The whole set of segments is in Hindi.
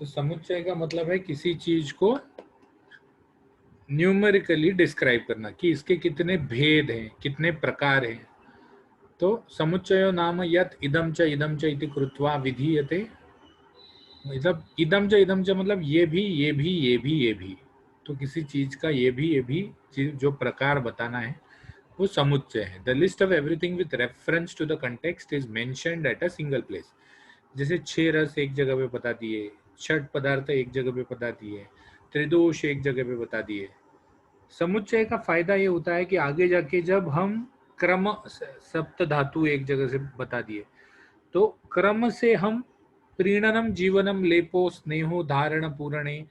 तो समुच्चय का मतलब है किसी चीज को न्यूमेरिकली डिस्क्राइब करना कि इसके कितने भेद हैं, कितने प्रकार हैं। तो समुच्चयो नाम यत् इदम च इति कृत्वा विधीयते। मतलब इदम च मतलब ये भी, ये भी, ये भी, ये भी। तो किसी चीज का ये भी चीज जो प्रकार बताना है वो समुच्चय है। The list of everything with reference to the context is mentioned at a single place. जैसे 6 रस एक जगह पे बता दिए, 6 पदार्थ एक जगह पे बता दिए, त्रिदोष एक जगह पे बता दिए। समुच्चय का फायदा ये होता है कि आगे जाके जब हम क्रम, सप्त धातु एक जगह से बता दिए, तो क्रम से हम प्रीणनम जीवनम लेपो स्नेहो धारण पूरणे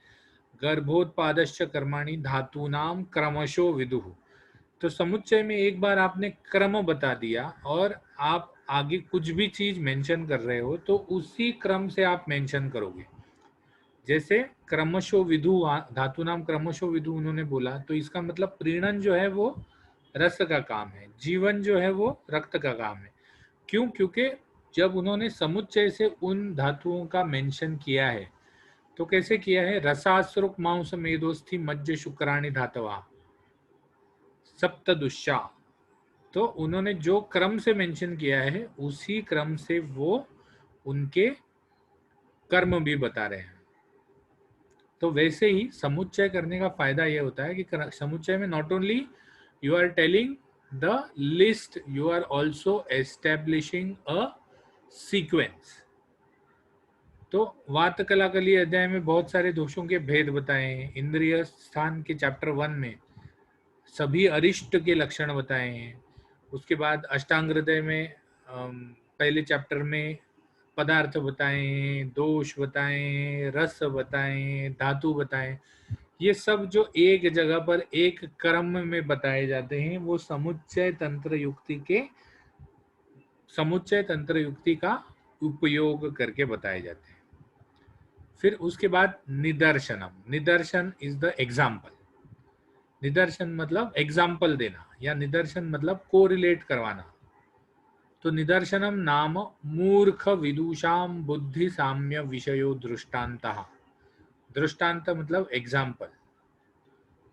गर्भोत्पादश्च कर्माणि धातूनाम क्रमशो विदुः। तो समुच्चय में एक बार आपने क्रम बता दिया और आप आगे कुछ भी चीज मेंशन कर रहे हो तो उसी क्रम से आप मेंशन करोगे। जैसे क्रमशो विदु, धातु नाम क्रमशो विदु उन्होंने बोला, तो इसका मतलब प्रीणन जो है वो रस का काम है, जीवन जो है वो रक्त का काम है। क्यों? क्योंकि जब उन्होंने समुच्चय से उन धातुओं का मेंशन किया है तो कैसे किया है? रसाश्रुक मांस मेदोस्थि मज्ज शुक्राणी धातवा सप्तदुष्या। तो उन्होंने जो क्रम से मेंशन किया है उसी क्रम से वो उनके कर्म भी बता रहे हैं। तो वैसे ही समुच्चय करने का फायदा यह होता है कि समुच्चय में not only you are telling the list, you are also establishing a sequence. तो वात कलाकली अध्याय में बहुत सारे दोषों के भेद बताए हैं। इंद्रिय स्थान के चैप्टर 1 में सभी अरिष्ट के लक्षण बताए हैं। उसके बाद अष्टांग हृदय में पहले चैप्टर में पदार्थ बताए हैं, दोष बताए हैं, रस बताए हैं, धातु बताए। ये सब जो एक जगह पर एक क्रम में बताए जाते हैं वो समुच्चय तंत्र युक्ति का उपयोग करके बताए जाते हैं। फिर उसके बाद निदर्शनम। निदर्शन इज द एग्जाम्पल। निदर्शन मतलब एग्जाम्पल देना, या निदर्शन मतलब कोरिलेट करवाना। तो निदर्शनम नाम मूर्ख विदुषाम बुद्धि साम्य विषयो दृष्टांतः। दृष्टांत मतलब एग्जाम्पल।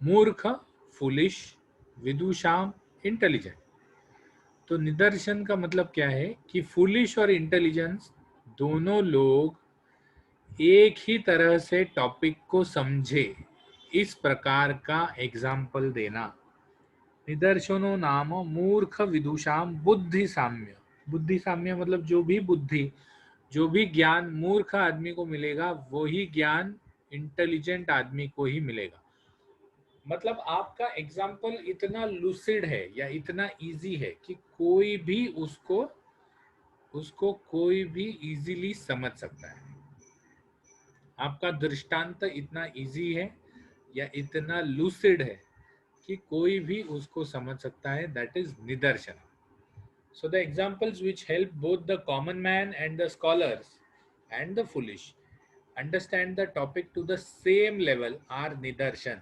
मूर्ख फुलिश, विदुषाम इंटेलिजेंट। तो निदर्शन का मतलब क्या है कि फुलिश और इंटेलिजेंस दोनों लोग एक ही तरह से टॉपिक को समझे, इस प्रकार का एग्जाम्पल देना। निदर्शनो नाम मूर्ख विदुषाम बुद्धि साम्य। बुद्धि साम्य मतलब जो भी बुद्धि, जो भी ज्ञान मूर्ख आदमी को मिलेगा वही ज्ञान इंटेलिजेंट आदमी को ही मिलेगा। मतलब आपका एग्जाम्पल इतना लूसिड है या इतना इजी है कि कोई भी उसको कोई भी इजीली समझ सकता है। आपका दृष्टांत इतना इजी है या इतना लूसिड है कि कोई भी उसको समझ सकता है। दैट इज निदर्शन। So the examples which help both the common man and the scholars and the foolish understand the topic to the same level are nidarshan.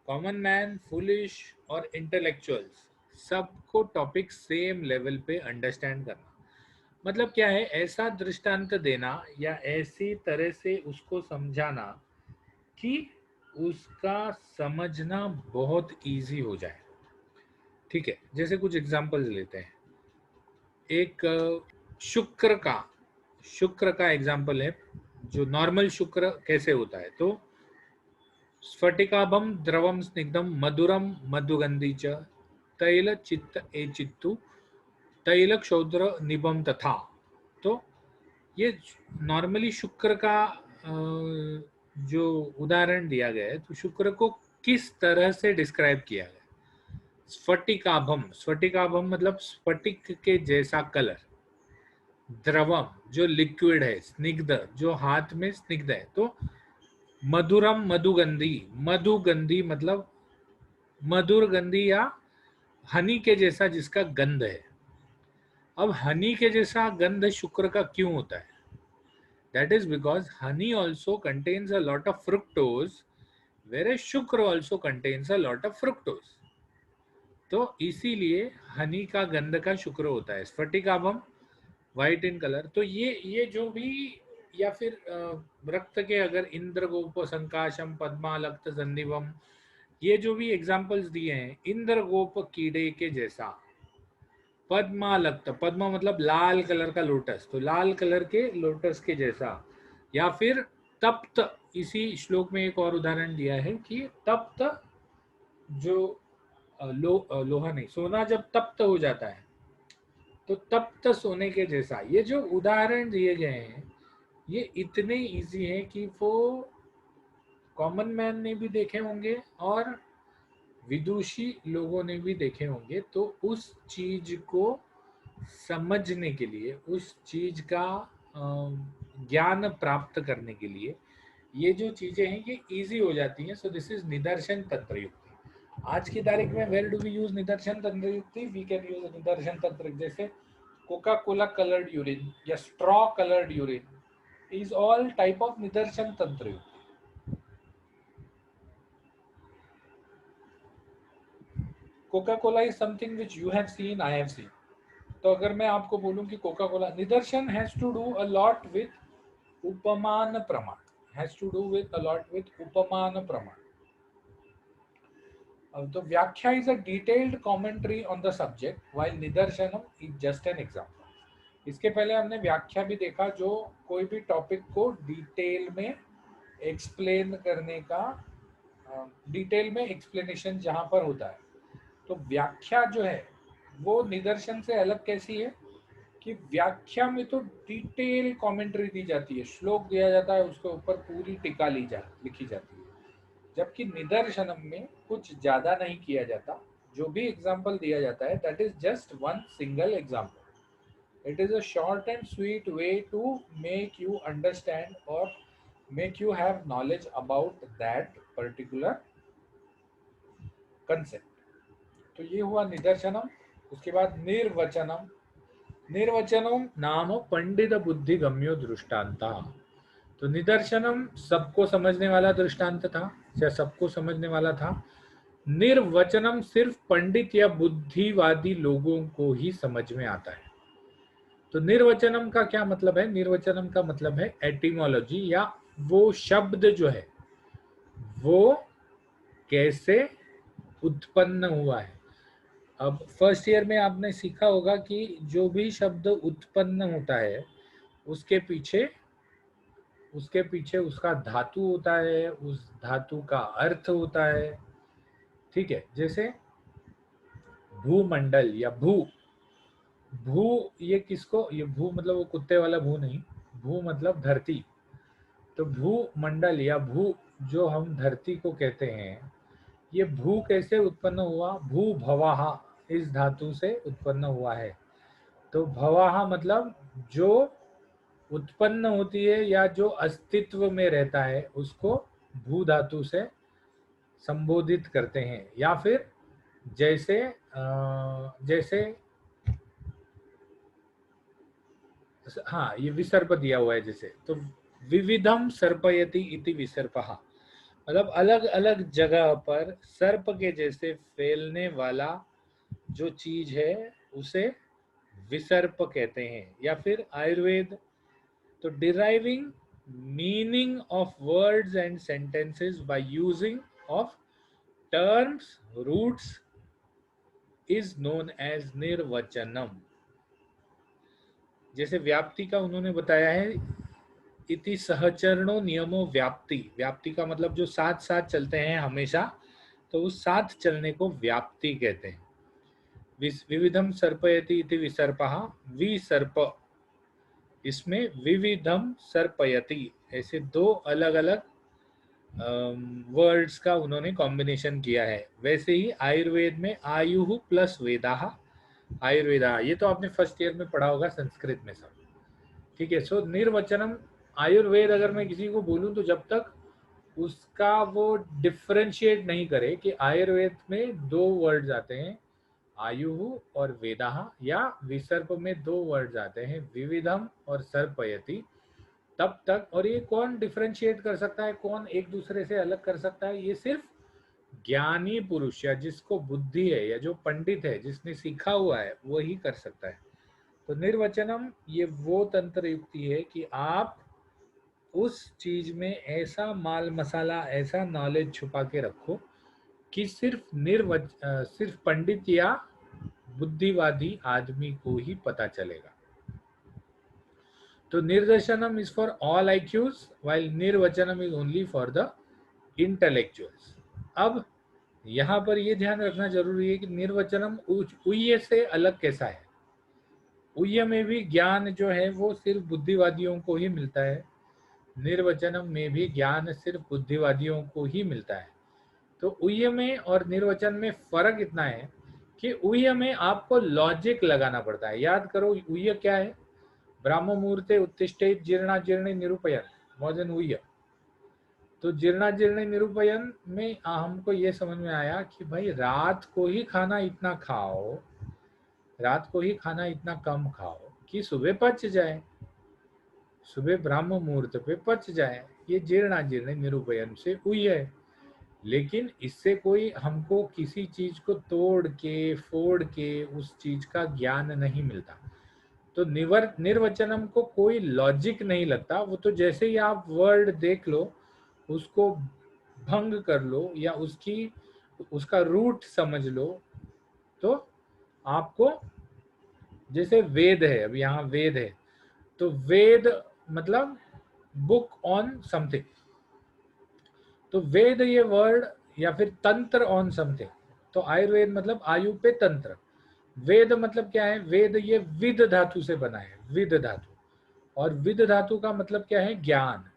Common man, foolish और intellectuals सबको टॉपिक सेम लेवल पे अंडरस्टैंड करना। मतलब क्या है? ऐसा दृष्टांत देना या ऐसी तरह से उसको समझाना कि उसका समझना बहुत इजी हो जाए। ठीक है, जैसे कुछ एग्जांपल्स लेते हैं। एक शुक्र का एग्जांपल है। जो नॉर्मल शुक्र कैसे होता है? तो स्फटिकाभम द्रवम स्निग्धम मधुरम मधुगंधी च तैल चित्त ए चित्तु तैल क्षौद्र निबम तथा। तो ये नॉर्मली शुक्र का जो उदाहरण दिया गया है, तो शुक्र को किस तरह से डिस्क्राइब किया गया? स्फटिकाभम, स्फटिकाभम मतलब स्फटिक के जैसा कलर। द्रवम जो लिक्विड है, स्निग्ध जो हाथ में स्निग्ध है। तो मधुरम मधुगंधी, मधुगंधी मतलब मधुर गंधी या हनी के जैसा जिसका गंध है। अब हनी के जैसा गंध शुक्र का क्यों होता है? That is because Honey also contains a lot of fructose, whereas शुक्र also contains a lot of fructose. तो इसीलिए हनी का गंध का शुक्र होता है। स्फटिकाभम व्हाइट इन कलर। तो ये जो भी या फिर रक्त के अगर इंद्रगोप संकाशम पद्मालक्त संदिवम, ये जो भी एग्जाम्पल्स दिए हैं, इंद्रगोप कीड़े के जैसा, पद्मालक्त, पद्मा मतलब लाल कलर का लोटस, तो लाल कलर के लोटस के जैसा, या फिर तप्त, इसी श्लोक में एक और उदाहरण दिया है कि तप्त जो लोहा नहीं, सोना जब तप्त हो जाता है तो तप्त सोने के जैसा। ये जो उदाहरण दिए गए हैं ये इतने इजी हैं कि वो कॉमन मैन ने भी देखे होंगे और विदुषी लोगों ने भी देखे होंगे। तो उस चीज को समझने के लिए, उस चीज का ज्ञान प्राप्त करने के लिए ये जो चीजें हैं ये इजी हो जाती हैं। सो दिस इज निदर्शन तंत्र युक्ति। आज की तारीख में वेयर डू वी यूज निदर्शन तंत्र युक्ति? वी कैन यूज निदर्शन तंत्र, जैसे कोका कोला कलर्ड यूरिन या straw coloured urine is all type of निदर्शन तंत्र युक्ति। Coca Cola is something which you have seen, I have seen. तो अगर मैं आपको बोलूं कि कोका कोला, निदर्शन has to do a lot with उपमान प्रमाण, has to do with a lot with उपमान प्रमाण। तो व्याख्या is a detailed commentary on the subject, while निदर्शनम इज जस्ट एन एग्जांपल। इसके पहले हमने व्याख्या भी देखा, जो कोई भी टॉपिक को डिटेल में एक्सप्लेन करने का, डिटेल में एक्सप्लेनेशन जहां पर होता है। तो व्याख्या जो है वो निदर्शन से अलग कैसी है कि व्याख्या में तो डिटेल कमेंट्री दी जाती है, श्लोक दिया जाता है, उसके ऊपर पूरी टीका लिखी जाती है। जबकि निदर्शनम में कुछ ज्यादा नहीं किया जाता, जो भी एग्जाम्पल दिया जाता है that is just one single example. It is a short and sweet way to make you understand और make you have knowledge about that particular concept. तो ये हुआ निदर्शनम। उसके बाद निर्वचनम। निर्वचनम नाम पंडित बुद्धि गम्यो दृष्टांता। तो निदर्शनम सबको समझने वाला दृष्टांत था या सबको समझने वाला था। निर्वचनम सिर्फ पंडित या बुद्धिवादी लोगों को ही समझ में आता है। तो निर्वचनम का क्या मतलब है? निर्वचनम का मतलब है एटिमोलॉजी, या वो शब्द जो है वो कैसे उत्पन्न हुआ है। अब फर्स्ट ईयर में आपने सीखा होगा कि जो भी शब्द उत्पन्न होता है उसके पीछे उसका धातु होता है, उस धातु का अर्थ होता है। ठीक है, जैसे भूमंडल या भू, भू ये किसको, ये भू मतलब वो कुत्ते वाला भू नहीं, भू मतलब धरती। तो भूमंडल या भू जो हम धरती को कहते हैं, ये भू कैसे उत्पन्न हुआ? भू भवाहा इस धातु से उत्पन्न हुआ है। तो भवाहा मतलब जो उत्पन्न होती है या जो अस्तित्व में रहता है उसको भू धातु से संबोधित करते हैं। या फिर जैसे जैसे हाँ, ये विसर्प दिया हुआ है जैसे, तो विविधम सर्पयति इति विसर्पः, मतलब अलग अलग जगह पर सर्प के जैसे फैलने वाला जो चीज है उसे विसर्प कहते हैं। या फिर आयुर्वेद, तो deriving meaning of words and sentences by using of terms roots is known as निर्वचनम। जैसे व्याप्ति का उन्होंने बताया है, इति सहचरणो नियमो व्याप्ति, व्याप्ति का मतलब जो साथ साथ चलते हैं हमेशा, तो उस साथ चलने को व्याप्ति कहते हैं। विविधम सर्पयति इति विसर्पः, विसर्प, इसमें विविधम सर्पयति, ऐसे दो अलग अलग वर्ड्स का उन्होंने कॉम्बिनेशन किया है। वैसे ही आयुर्वेद में आयु प्लस वेदाः, आयुर्वेदा, ये तो आपने फर्स्ट ईयर में पढ़ा होगा संस्कृत में सब। ठीक है, सो निर्वचनम आयुर्वेद, अगर मैं किसी को बोलूं तो जब तक उसका वो डिफरेंशिएट नहीं करे कि आयुर्वेद में दो वर्ड्स आते हैं आयु और वेदाः, या विसर्प में दो वर्ड्स आते हैं विविधम और सर्पयति, तब तक, और ये कौन डिफरेंशिएट कर सकता है, कौन एक दूसरे से अलग कर सकता है? ये सिर्फ ज्ञानी पुरुष या जिसको बुद्धि है या जो पंडित है जिसने सीखा हुआ है वही कर सकता है। तो निर्वचनम ये वो तंत्र युक्ति है कि आप उस चीज में ऐसा माल मसाला, ऐसा नॉलेज छुपा के रखो कि सिर्फ पंडित या बुद्धिवादी आदमी को ही पता चलेगा। तो निर्देशनम is for all IQs while निर्वचनम is only for the intellectuals. अब यहाँ पर यह ध्यान रखना जरूरी है कि निर्वचनम उय्य से अलग कैसा है। उय्य में भी ज्ञान जो है वो सिर्फ बुद्धिवादियों को ही मिलता है, निर्वचनम में भी ज्ञान सिर्फ बुद्धिवादियों को ही मिलता है। तो उय्य में और निर्वचन में फर्क इतना है कि उय्य में आपको लॉजिक लगाना पड़ता है। याद करो उय्य क्या है, ब्राह्म मुहूर्ते उत्तिष्ठेत जीर्णा जीर्ण निरूपयन, मोर देन उय्य। तो जीर्णा जीर्ण निरूपयन में हमको ये समझ में आया कि भाई रात को ही खाना इतना खाओ, रात को ही खाना इतना कम खाओ कि सुबह पच जाए, सुबह ब्राह्म मुहूर्त पे पच जाए। ये जीर्णा जीर्ण निरूपयन से हुई है। लेकिन इससे कोई हमको किसी चीज को तोड़ के फोड़ के उस चीज का ज्ञान नहीं मिलता। तो निर्वचनम को कोई लॉजिक नहीं लगता। वो तो जैसे ही आप वर्ड देख लो, उसको भंग कर लो या उसका रूट समझ लो, तो आपको, जैसे वेद है, अब यहाँ वेद है, तो वेद मतलब बुक ऑन समथिंग। तो वेद ये वर्ड, या फिर तंत्र ऑन समथिंग। तो आयुर्वेद मतलब आयु पे तंत्र। वेद मतलब क्या है, वेद ये विद धातु से बना है, विद धातु। और विद धातु का मतलब क्या है, ज्ञान।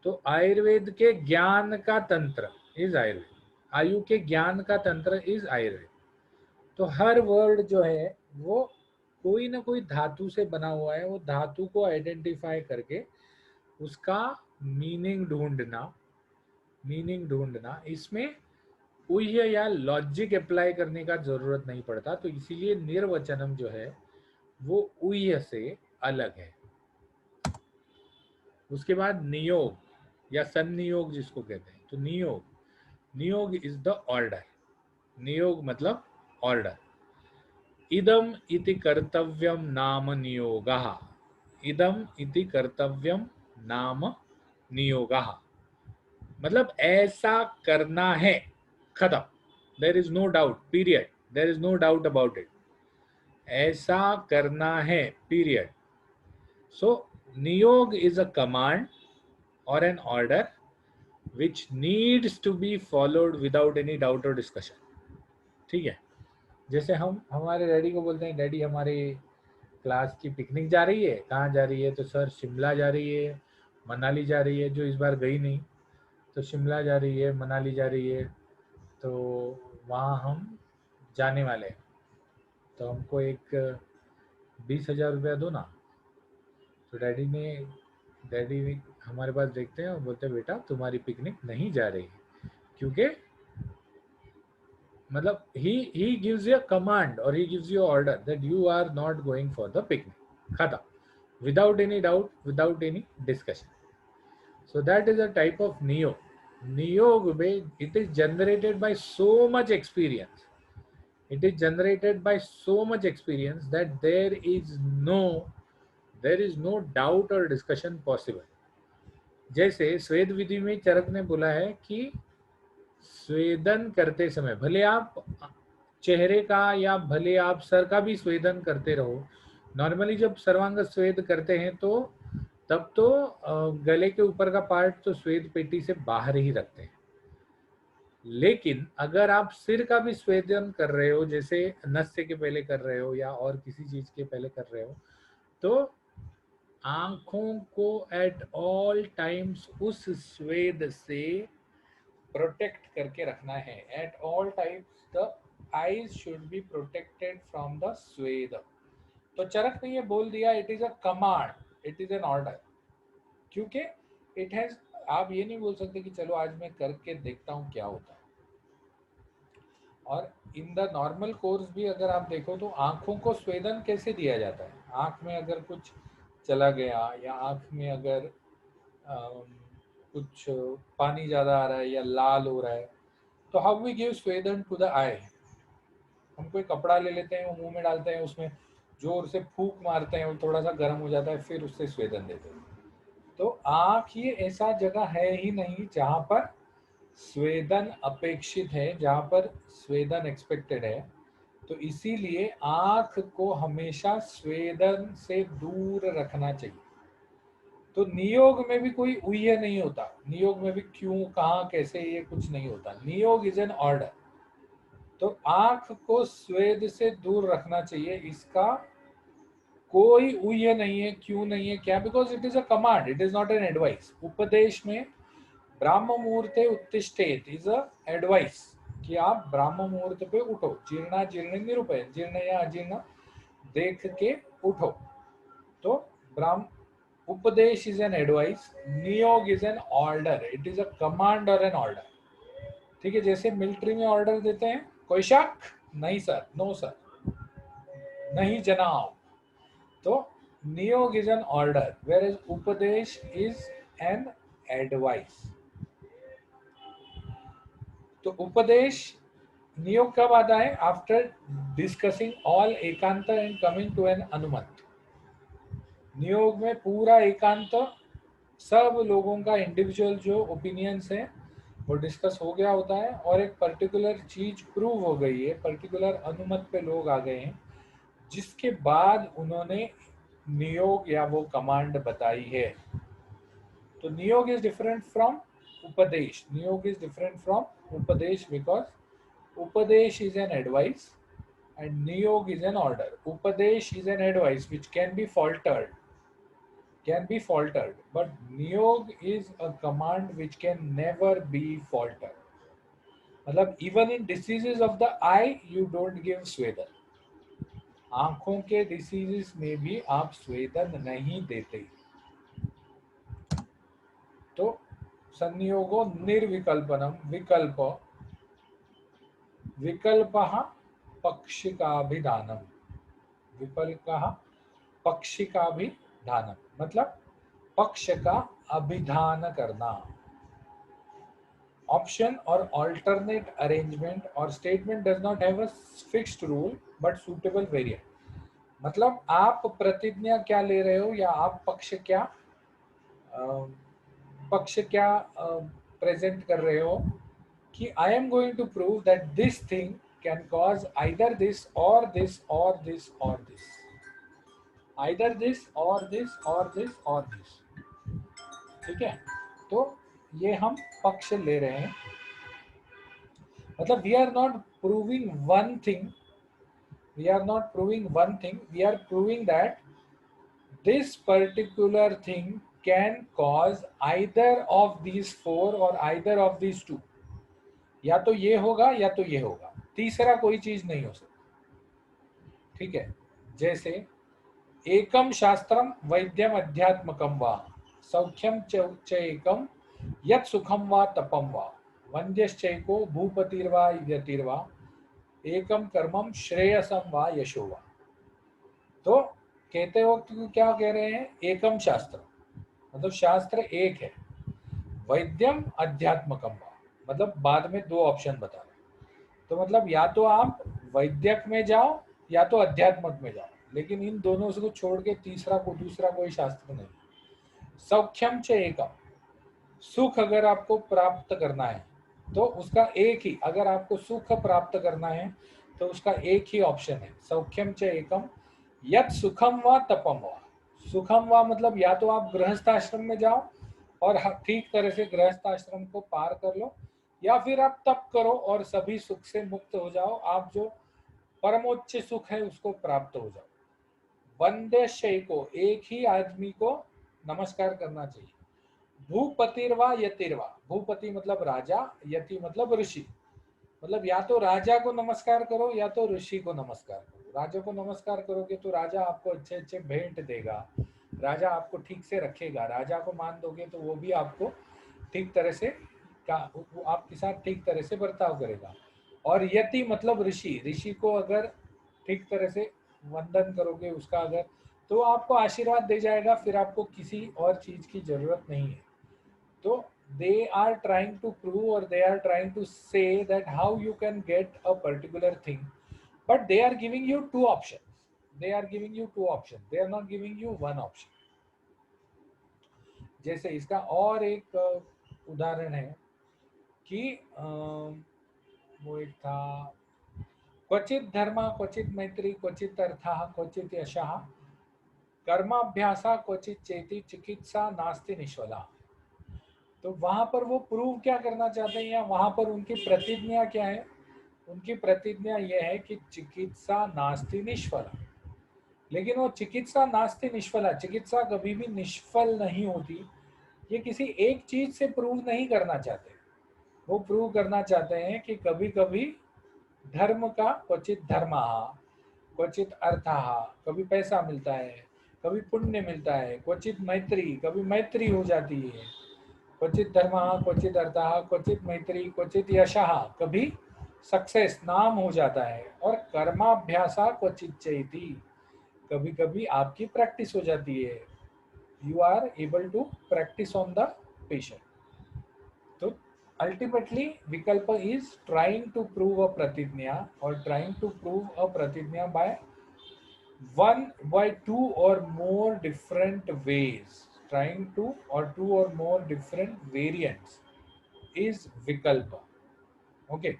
तो आयुर्वेद के ज्ञान का तंत्र इज आयुर्वेद, आयु के ज्ञान का तंत्र इज आयुर्वेद। तो हर वर्ड जो है वो कोई ना कोई धातु से बना हुआ है। वो धातु को आइडेंटिफाई करके उसका मीनिंग ढूंढना, इसमें उह्य या लॉजिक अप्लाई करने का जरूरत नहीं पड़ता। तो इसीलिए निर्वचनम जो है वो उह्य से अलग है। उसके बाद नियोग या संनियोग जिसको कहते हैं। तो नियोग इज द ऑर्डर। नियोग मतलब ऑर्डर। इदम इति कर्तव्यम नाम नियोगः। इदम इति कर्तव्यम नाम नियोगः मतलब ऐसा करना है, खत्म। There is no doubt, period. There is no doubt about it. ऐसा करना है, पीरियड। सो नियोग is a command or an order which needs to be followed without any doubt or discussion. ठीक है। जैसे हम हमारे डैडी को बोलते हैं, डैडी हमारे क्लास की पिकनिक जा रही है। कहाँ जा रही है? तो सर शिमला जा रही है, मनाली जा रही है, जो इस बार गई नहीं। तो शिमला जा रही है, मनाली जा रही है, तो वहाँ हम जाने वाले हैं। तो हमको एक 20,000 रुपया दो ना। तो डैडी हमारे पास देखते हैं और बोलते हैं, बेटा तुम्हारी पिकनिक नहीं जा रही, क्योंकि मतलब he gives you a command or he gives you an order that you are not going for the picnic, खत्म, without any doubt, without any discussion. So that is a type of niyog where it is generated by so much experience. It is generated by so much experience that there is no doubt or discussion possible. जैसे स्वेद विधि में चरक ने बोला है कि स्वेदन करते समय भले आप चेहरे का या भले आप सर का भी स्वेदन करते रहो। नॉर्मली जब सर्वांग स्वेद करते हैं तो तब तो गले के ऊपर का पार्ट तो स्वेद पेटी से बाहर ही रखते हैं। लेकिन अगर आप सिर का भी स्वेदन कर रहे हो, जैसे नस्य के पहले कर रहे हो या और किसी चीज के पहले कर रहे हो, तो आंखों को एट ऑल टाइम्स उस स्वेद से प्रोटेक्ट करके रखना है। At all times the eyes should be protected from the स्वेद। तो चरक ने ये बोल दिया, it is a command, it is an order, क्योंकि इट हैज, आप ये नहीं बोल सकते कि चलो आज मैं करके देखता हूँ क्या होता है। और इन द नॉर्मल कोर्स भी अगर आप देखो तो आंखों को स्वेदन कैसे दिया जाता है। आंख में अगर कुछ चला गया या आंख में अगर कुछ पानी ज़्यादा आ रहा है या लाल हो रहा है, तो हाउ वी गिव स्वेदन टू द आई। हम कोई कपड़ा ले लेते हैं, वो मुंह में डालते हैं, उसमें जोर से फूंक मारते हैं, वो थोड़ा सा गर्म हो जाता है, फिर उससे स्वेदन देते हैं। तो आंख ये ऐसा जगह है ही नहीं जहां पर स्वेदन अपेक्षित है, जहां पर स्वेदन एक्सपेक्टेड है। तो इसीलिए आंख को हमेशा स्वेदन से दूर रखना चाहिए। तो नियोग में भी कोई उय नहीं होता, नियोग में भी क्यों, कहाँ, कैसे, ये कुछ नहीं होता। नियोग इज एन ऑर्डर। तो आंख को स्वेद से दूर रखना चाहिए, इसका कोई उय नहीं है, क्यों नहीं है, क्या, because it is a command, it is not an advice. उपदेश में ब्राह्म मुहूर्ते उत्तिष्ठेत इज अ एडवाइस कि आप ब्राह्म मुहूर्त पे उठो, जीर्णा जीर्ण निरूपय, जीर्ण या अजीर्ण देख के उठो। तो ब्राह्म उपदेश इज एन एडवाइस, नियोग is an order, it is a command or an order. ठीक है, जैसे मिलिट्री में ऑर्डर देते हैं, कोई शक नहीं सर, नो सर, नहीं जनाब। तो नियोग is an order, where is उपदेश इज एन एडवाइस। तो उपदेश, नियोग कब आता है? आफ्टर डिस्कसिंग ऑल एकांत एंड कमिंग टू एन अनुमत। नियोग में पूरा एकांत, सब लोगों का इंडिविजुअल जो ओपिनियंस है वो डिस्कस हो गया होता है, और एक पर्टिकुलर चीज प्रूव हो गई है, पर्टिकुलर अनुमत पे लोग आ गए हैं, जिसके बाद उन्होंने नियोग या वो कमांड बताई है। तो नियोग इज डिफरेंट फ्रॉम उपदेश, नियोग इज डिफरेंट फ्रॉम उपदेश because Upadesh is an advice and Niyog is an order. Upadesh is an advice which can be faltered, but Niyog is a command which can never be faltered. मतलब even in diseases of the eye you don't give स्वेदन, आंखों के डिसीजेस में भी आप स्वेदन नहीं देते। तो संयोगो निर्विकल्पनम, विकल्प, विकल्पः पक्षिकाभिधानम, विकल्पः पक्षिकाभिधानम मतलब पक्ष का अभिधान करना। ऑप्शन और ऑल्टरनेट अरेंजमेंट और statement does not have a fixed rule but suitable variant. मतलब आप प्रतिज्ञा क्या ले रहे हो, या आप पक्ष क्या प्रेजेंट कर रहे हो कि I am going to prove that this thing can cause either this or this or this or this, either this or this or this or this. ठीक है, तो ये हम पक्ष ले रहे हैं, मतलब we are not proving one thing, we are not proving one thing, we are proving that this particular thing can cause either of these four or either of these two, या तो ये होगा या तो ये होगा, तीसरा कोई चीज नहीं हो सकती। ठीक है, जैसे एकम शास्त्रम वैद्यम अध्यात्मकम वा सौख्यम च एकम यत् सुखम वा तपम वा वंद्यश्चैको भूपतिर्वा यतिर्वा एकम कर्मम श्रेयसम वा यशो वा। तो कहते वक्त क्या कह रहे हैं? एकम शास्त्र मतलब शास्त्र एक है, वैद्यम अध्यात्मकम वा मतलब बाद में दो ऑप्शन बता रहे, तो मतलब या तो आप वैद्यक में जाओ या तो अध्यात्मक में जाओ, लेकिन इन दोनों से को छोड़ के तीसरा को दूसरा कोई शास्त्र नहीं। सौख्यम च एकम, सुख अगर आपको प्राप्त करना है तो उसका एक ही, अगर आपको सुख प्राप्त करना है तो उसका एक ही ऑप्शन है, सौख्यम च एकम यत सुखम व तपम व। सुखम व मतलब या तो आप गृहस्थ आश्रम में जाओ और ठीक तरह से गृहस्थ आश्रम को पार कर लो, या फिर आप तप करो और सभी सुख से मुक्त हो जाओ, आप जो परमोच्च सुख है उसको प्राप्त हो जाओ। वंदे शय को, एक ही आदमी को नमस्कार करना चाहिए। भूपतिर्वा यतिर्वा, भूपति मतलब राजा, यति मतलब ऋषि, मतलब या तो राजा को नमस्कार करो या तो ऋषि को नमस्कार करो। राजा को नमस्कार करोगे तो राजा आपको अच्छे अच्छे भेंट देगा, राजा आपको ठीक से रखेगा, राजा को मान दोगे तो वो भी आपको ठीक तरह से वो आपके साथ ठीक तरह से बर्ताव करेगा। और यति मतलब ऋषि, ऋषि को अगर ठीक तरह से वंदन करोगे उसका अगर, तो आपको आशीर्वाद दे जाएगा, फिर आपको किसी और चीज की जरूरत नहीं है। तो they are trying to prove or they are trying to say that how you can get a particular thing, but they are giving you two options, they are giving you two options, they are not giving you one option. जैसे इसका और एक उदाहरण है कि वो एक था, क्वचित धर्म क्वचित मैत्री क्वचित अर्थः क्वचित यशः कर्माभ्यासा क्वचित चेति चिकित्सा नास्ति निष्फला। तो वहां पर वो प्रूव क्या करना चाहते हैं, या वहां पर उनकी प्रतिज्ञा क्या है? उनकी प्रतिज्ञा यह है कि चिकित्सा नास्ति निष्फला। लेकिन वो चिकित्सा नास्ति निष्फला, चिकित्सा कभी भी निष्फल नहीं होती, ये किसी एक चीज से प्रूव नहीं करना चाहते। वो प्रूव करना चाहते हैं कि कभी कभी धर्म का क्वचित धर्म, क्वचित अर्थ, कभी पैसा मिलता है, कभी पुण्य मिलता है, क्वचित मैत्री, कभी मैत्री हो जाती है, क्वचित धर्म क्वचित अर्थ क्वचित मैत्री क्वचित यशः, कभी सक्सेस नाम हो जाता है, और कर्माभ्यासा क्वचित चेति, कभी कभी आपकी प्रैक्टिस हो जाती है, you are able to practice on the patient. तो अल्टीमेटली विकल्प is trying to prove a प्रतिज्ञा, और ट्राइंग टू प्रूव अ प्रतिज्ञा by two or more different ways, trying to, or two or more different variants is विकल्प। ओके,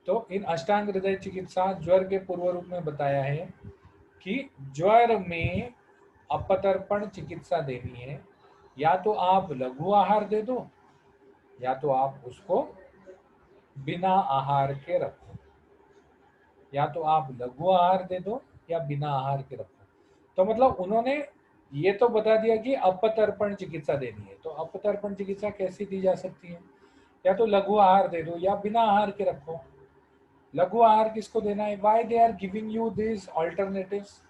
तो इन अष्टांग हृदय चिकित्सा ज्वर के पूर्व रूप में बताया है कि ज्वर में अपतर्पण चिकित्सा देनी है, या तो आप लघु आहार दे दो, या तो आप उसको बिना आहार के रखो, या तो आप लघु आहार दे दो या बिना आहार के रखो। तो मतलब उन्होंने ये तो बता दिया कि अपतर्पण चिकित्सा देनी है, तो अपतर्पण चिकित्सा कैसी दी जा सकती है? या तो लघु आहार दे दो या बिना आहार के रखो। लघु आहार किसको देना है? Why they are giving you this alternatives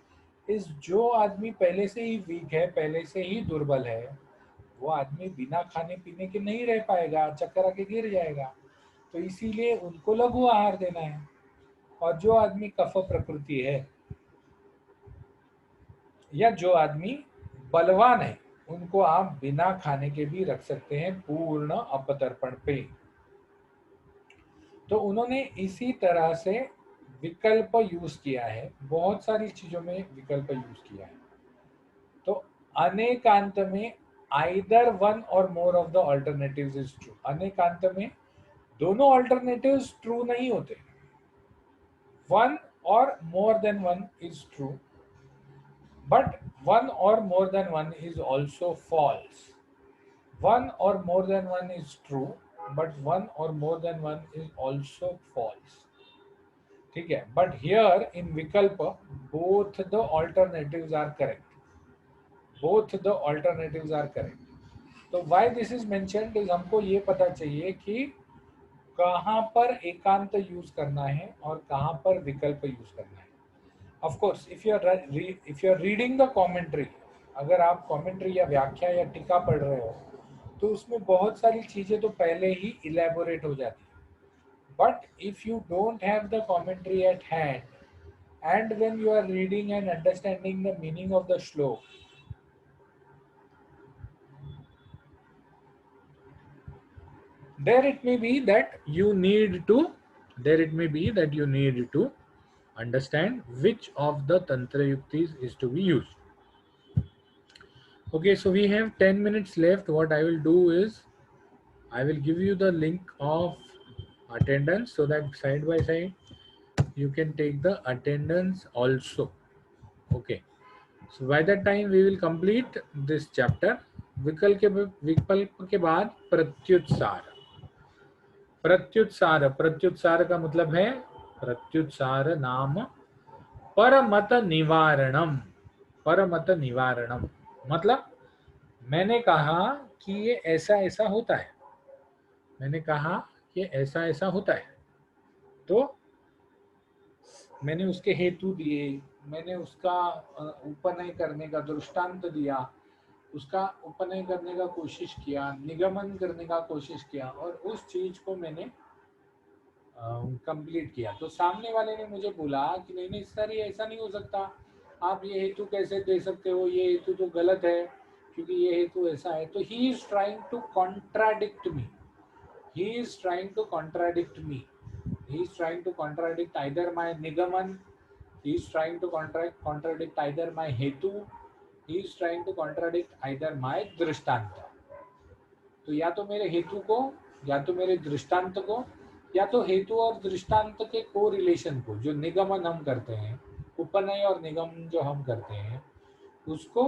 is, जो आदमी पहले से ही वीक है, पहले से ही दुर्बल है, वो आदमी बिना खाने पीने के नहीं रह पाएगा, चक्कर आके गिर जाएगा, तो इसीलिए उनको लघु आहार देना है। और जो आदमी कफ प्रकृति है, या जो आदमी बलवान है, उनको आप बिना खाने के भी रख सकते हैं पूर्ण अपतर्पण पे। तो उन्होंने इसी तरह से विकल्प यूज किया है, बहुत सारी चीजों में विकल्प यूज किया है। तो अनेकांत में either one or more of the alternatives is true. अनेकांत में दोनों ऑल्टरनेटिव्स ट्रू नहीं होते, one or more than one is true, but one or more than one is also false. One or more than one is true, but one or more than one is also false. ठीक है, but here in विकल्प both the alternatives are correct. Both the alternatives are correct. तो why this is mentioned is, हमको ये पता चाहिए कि कहाँ पर एकांत यूज करना है और कहाँ पर विकल्प यूज करना है। Of course, if you are reading the commentary, अगर आप कमेंट्री या व्याख्या या टीका पढ़ रहे हो, तो उसमें बहुत सारी चीजें तो पहले ही इलेबोरेट हो जाती है। But if you don't have the commentary at hand, and when you are reading and understanding the meaning of the shloka, there it may be that you need to understand which of the tantra yuktis is to be used. Okay, so we have 10 minutes left. What I will do is I will give you the link of attendance, so that side by side you can take the attendance also. Okay, so by that time we will complete this chapter. विकल्प के बाद प्रत्युत्सार। प्रत्युत्सार का मतलब है, प्रत्युत्सार नाम परमत निवारणम। परमत निवारणम मतलब मैंने कहा कि ये ऐसा ऐसा होता है, मैंने कहा कि ऐसा ऐसा होता है, तो मैंने उसके हेतु दिए, मैंने उसका उपनय करने का दृष्टांत दिया, उसका उपनय करने का कोशिश किया, निगमन करने का कोशिश किया, और उस चीज को मैंने कंप्लीट किया। तो सामने वाले ने मुझे बोला कि नहीं नहीं सर, ये ऐसा नहीं हो सकता, आप ये हेतु कैसे दे सकते हो, ये हेतु तो गलत है, क्योंकि ये हेतु ऐसा है। तो he is trying to contradict me, he is trying to contradict me, he is trying to contradict either my nigaman, he is trying to contradict either my hetu, he is trying to contradict either my drishtanta. तो या तो मेरे हेतु को, या तो मेरे दृष्टांत को, या तो हेतु और दृष्टांत के को रिलेशन को, जो निगमन हम करते हैं, उपनय और निगम जो हम करते हैं, उसको,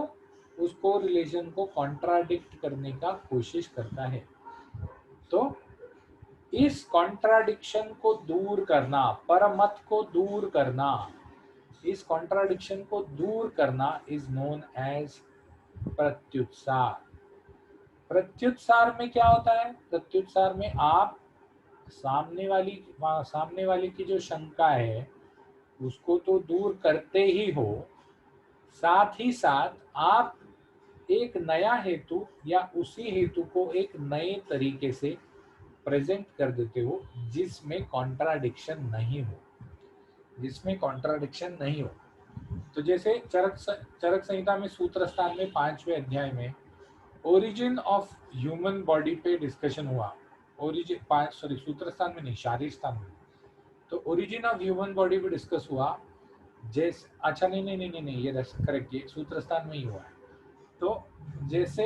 उस को रिलेशन को कॉन्ट्राडिक्ट करने का कोशिश करता है। तो इस कॉन्ट्राडिक्शन को दूर करना, परमत को दूर करना, इस कॉन्ट्राडिक्शन को दूर करना इज नोन एज प्रत्युत्सार। प्रत्युत्सार में क्या होता है? प्रत्युत्सार में आप सामने वाली की जो शंका है उसको तो दूर करते ही हो, साथ ही साथ आप एक नया हेतु या उसी हेतु को एक नए तरीके से प्रेजेंट कर देते हो जिसमें कॉन्ट्राडिक्शन नहीं हो, जिसमें कॉन्ट्राडिक्शन नहीं हो। तो जैसे चरक संहिता में सूत्र स्थान में 5वें अध्याय में ओरिजिन ऑफ ह्यूमन बॉडी पे डिस्कशन हुआ। ओरिजिन सूत्र स्थान में नहीं, शारीर स्थान में। तो ओरिजिन ऑफ ह्यूमन बॉडी पे डिस्कस हुआ। जैसे अच्छा नहीं, ये करेक्ट, ये सूत्र स्थान में ही हुआ है। तो जैसे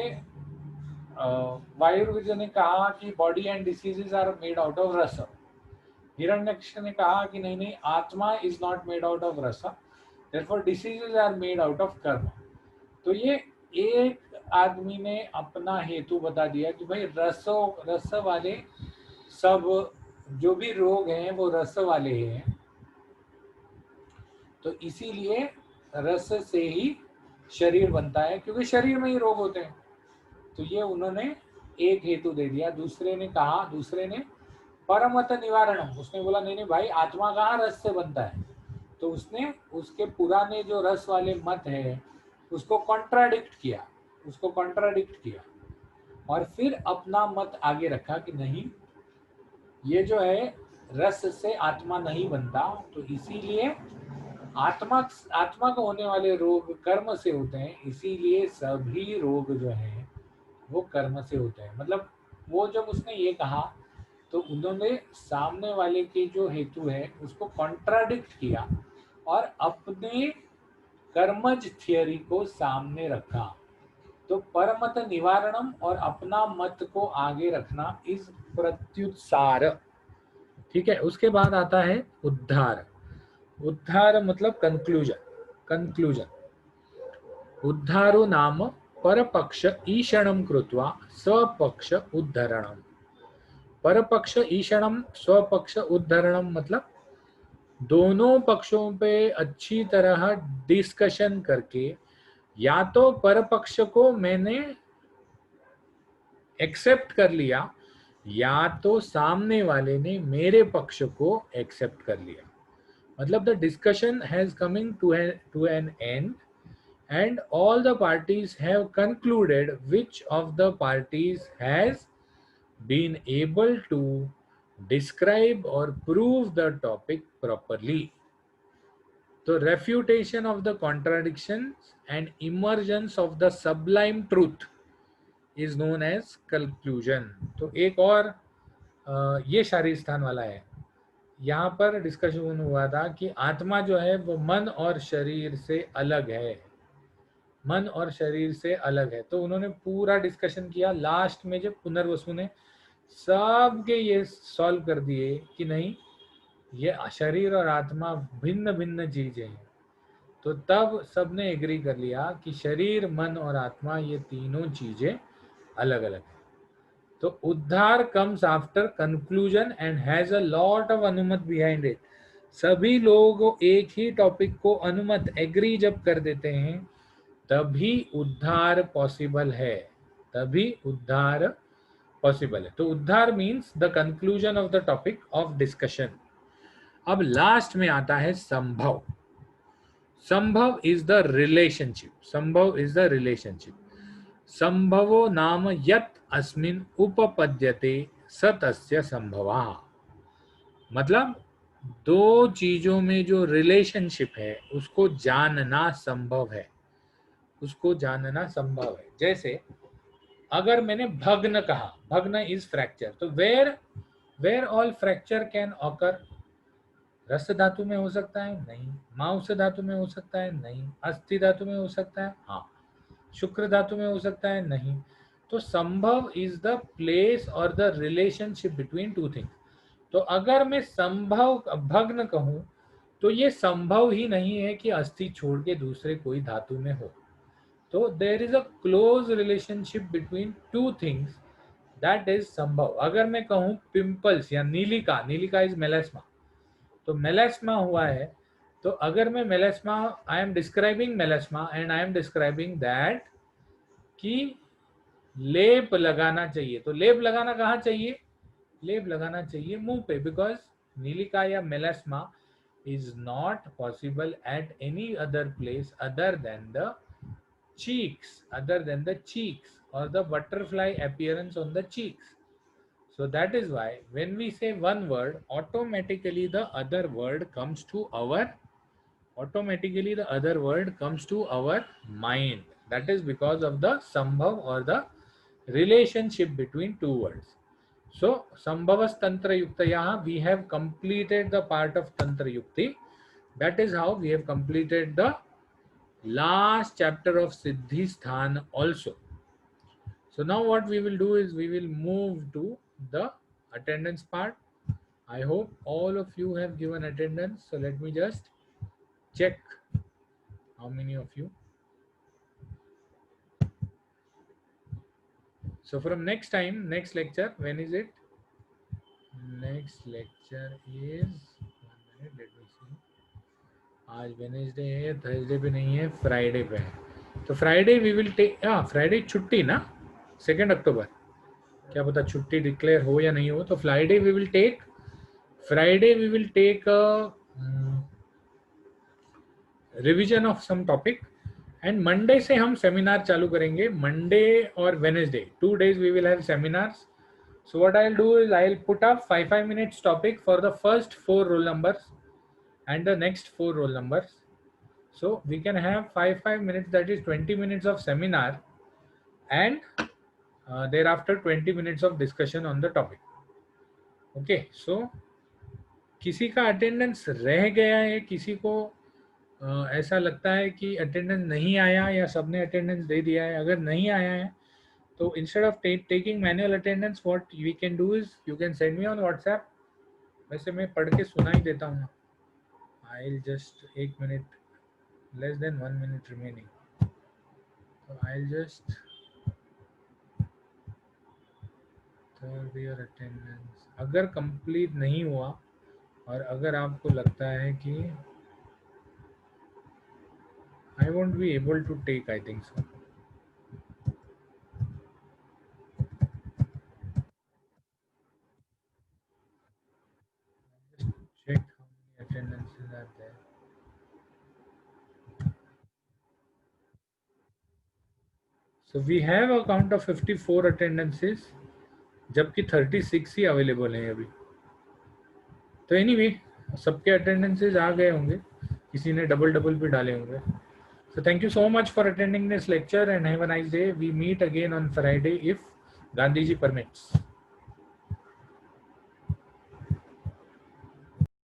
वायुर्वेद ने कहा कि body and diseases are made out of ras, Hiranyaksha ने कहा कि नहीं, atma is not made out of ras, therefore diseases are made out of karma. तो ये एक आदमी ने अपना हेतु बता दिया कि भाई रस वाले सब जो भी रोग हैं वो रस वाले हैं, तो इसीलिए रस से ही शरीर बनता है, क्योंकि शरीर में ही रोग होते हैं। तो ये उन्होंने एक हेतु दे दिया। दूसरे ने परमत निवारणम, उसने बोला नहीं भाई, आत्मा कहाँ रस से बनता है। तो उसने उसके पुराने जो रस वाले मत है उसको कॉन्ट्राडिक्ट किया, और फिर अपना मत आगे रखा कि नहीं, ये जो है रस से आत्मा नहीं बनता, तो इसीलिए आत्मा को होने वाले रोग कर्म से होते हैं, इसीलिए सभी रोग जो हैं वो कर्म से होते हैं। मतलब वो जब उसने ये कहा तो उन्होंने सामने वाले के जो हेतु है उसको कॉन्ट्राडिक्ट किया और अपने कर्मज थियरी को सामने रखा। तो परमत निवारणम और अपना मत को आगे रखना इस प्रत्युत्सार। ठीक है, उसके बाद आता है उद्धार। उद्धार मतलब कंक्लूजन। उद्धारो नाम परपक्ष ईषणम कृत्वा स्वपक्ष उद्धरणम। परपक्ष ईषणम स्वपक्ष उद्धरणम मतलब दोनों पक्षों पे अच्छी तरह डिस्कशन करके, या तो परपक्ष को मैंने एक्सेप्ट कर लिया, या तो सामने वाले ने मेरे पक्ष को एक्सेप्ट कर लिया। मतलब the discussion has coming to an end and all the parties have concluded which of the parties has been able to describe or prove the topic properly. So refutation of the contradictions and emergence of the sublime truth is known as conclusion. तो एक और ये शारीर स्थान वाला है। यहाँ पर डिस्कशन हुआ था कि आत्मा जो है वो मन और शरीर से अलग है, मन और शरीर से अलग है। तो उन्होंने पूरा डिस्कशन किया। लास्ट में जब पुनर्वसु ने सबके ये सॉल्व कर दिए कि नहीं, ये शरीर और आत्मा भिन्न भिन्न चीजें हैं, तो तब सबने एग्री कर लिया कि शरीर, मन और आत्मा ये तीनों चीजें अलग अलग हैं। तो उद्धार comes after conclusion and has a lot of अनुमत बिहाइंड इट। सभी लोग एक ही टॉपिक को अनुमत एग्री जब कर देते हैं तभी उद्धार पॉसिबल है, तो उद्धार means the conclusion of the topic of discussion. अब लास्ट में आता है संभव। संभव इज द रिलेशनशिप। संभवो नाम यत् अस्मिन् उपपद्यते स तस्य संभवः। मतलब दो चीजों में जो रिलेशनशिप है उसको जानना संभव है, जैसे अगर मैंने भग्न कहा, भग्न इज फ्रैक्चर, तो where all fracture can occur. रस धातु में हो सकता है? नहीं। मांस धातु में हो सकता है? नहीं। अस्थि धातु में हो सकता है? हाँ। शुक्र धातु में हो सकता है? नहीं। तो संभव इज द प्लेस और the relationship between two things. तो अगर मैं संभव भग्न कहूं तो ये संभव ही नहीं है कि अस्थि छोड़ के दूसरे कोई धातु में हो। तो there is a close relationship between two things, that is संभव। अगर मैं कहूं पिंपल्स या नीलिका, नीलिका इज मेलास्मा, तो मेलास्मा हुआ है, तो अगर मैं melasma, I am describing melasma and I am describing that कि लेप लगाना चाहिए, तो लेप लगाना कहाँ चाहिए? लेप लगाना चाहिए मुंह पे, बिकॉज नीलिका या melasma is not possible at any other place other than the cheeks or the butterfly appearance on the cheeks. So that is why when we say one word, automatically the other word comes to our mind. That is because of the sambhav or the relationship between two words. So sambhavas tantra yuktayah, we have completed the part of tantra yukti. That is how we have completed the last chapter of Siddhi Sthan also. So now what we will do is we will move to the attendance part. I hope all of you have given attendance. So let me just check how many of you. So from next time, next lecture, when is it? Next lecture is, 1 minute, let me see. आज वेनेसडे है, थर्सडे पे नहीं है, फ्राइडे पे है। तो Friday we will take, Friday छुट्टी ना, 2 अक्टूबर, क्या पता छुट्टी डिक्लेयर हो या नहीं हो। तो Friday we will take revision of some topic, and Monday से हम सेमिनार चालू करेंगे। मंडे और Wednesday 2 days we will have seminars. So what I'll do is I'll put up 5 minutes topic for the first 4 roll numbers and the next 4 roll numbers. So we can have 5 minutes, that is 20 minutes of seminar, and thereafter 20 minutes of discussion on the topic. Okay, so किसी का अटेंडेंस रह गया है, किसी को ऐसा लगता है कि अटेंडेंस नहीं आया या सबने अटेंडेंस दे दिया है? अगर नहीं आया है तो instead of taking manual attendance, what we can do is you can send me on WhatsApp. वैसे मैं पढ़ के सुना ही देता हूँ. I will just 1 minute, less than 1 minute remaining. तो I will just third year attendance अगर कंप्लीट नहीं हुआ और अगर आपको लगता है कि I won't be able to take, I think so. Just check how many attendances are there. So we have a count of 54 attendances, जबकि 36 ही अवेलेबल हैं अभी. तो एनीवे सबके अटेंडेंसेस आ गए होंगे, किसी ने डबल भी डाले होंगे. So thank you so much for attending this lecture and have a nice day. We meet again on Friday if Gandhiji permits.